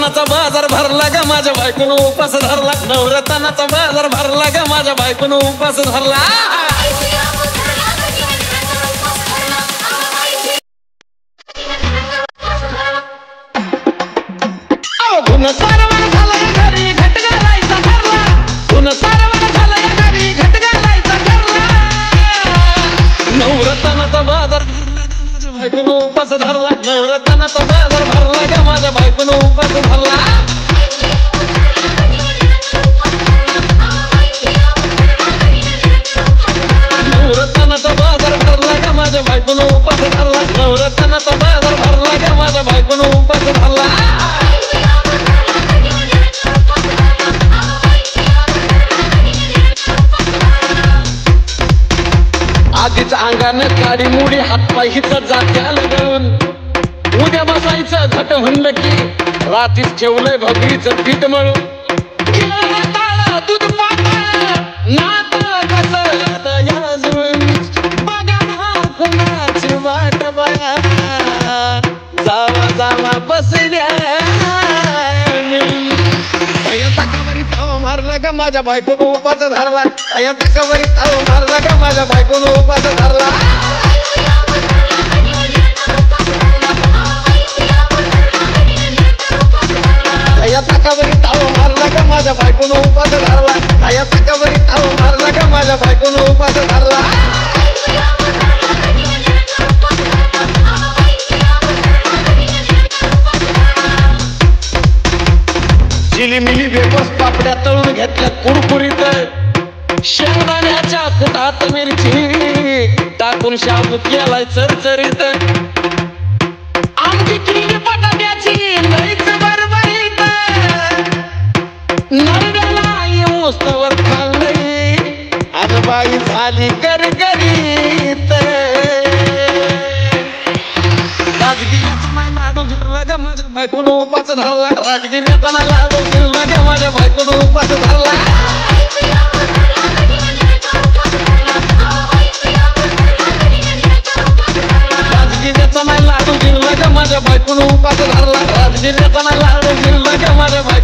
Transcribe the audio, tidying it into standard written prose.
नवरत्नाचा बाजार भरला ग माझ्या बायकोनं उपास धरला नवरत्नाचा बाजार भरला ग माझ्या बायकोनं उपास धरला धुन सारवण झालं घरी घट घालायचा ठरला धुन सारवण झालं घरी घट घालायचा ठरला नवरत्नाचा बाजार माझ्या बायकोनं उपास धरला नवरत्नाचा बाजार भरला ग माझ्या बायकोनं उपास धरला नवरत्नाचा बाजार भरला ग माझ्या बायकोनं उपास धरला नवरत्नाचा बाजार भरला ग माझ्या बायकोनं उपास धरला आधीच अंगानं काडी मुडी हातपाय हिचा जात्या लगून उद्या बसायचं घट म्हणलं की रात्रीच ठेवलंय भगरीचं पीठ मळून दूध नात कसं याजून बघा कोणाची वाट बघा जावा जावा बसल्या मारला का माझ्या बायकोनं उपास धरला या तकावरी ताव मारला का माझ्या बायकोनं उपास धरला या तकावरी ताव मारला का माझ्या बायकोनं उपास धरला या तकावरी ताव मारला का माझ्या बायकोनं उपास धरला चिलीमिली बेबस पापड्या तळून घेतल्या कुरकुरीत शेंगदाण्याच्या कुटात मिरची टाकून शाबू केलाय चरचरीत आमची केली बटाट्याची लईच बरबरीत नरड्याला येऊस्तवर खाल्लंय आज बाई झाली गरगरीत माझ्या बायकोनं उपास धरला राजगिऱ्याचा लाडू दिला ग माझ्या बायकोनं उपास धरला राजगिऱ्याचा लाडू दिला ग माझ्या बायकोनं उपास धरला राजगिऱ्याचा लाडू दिला ग माझ्या बायकोनं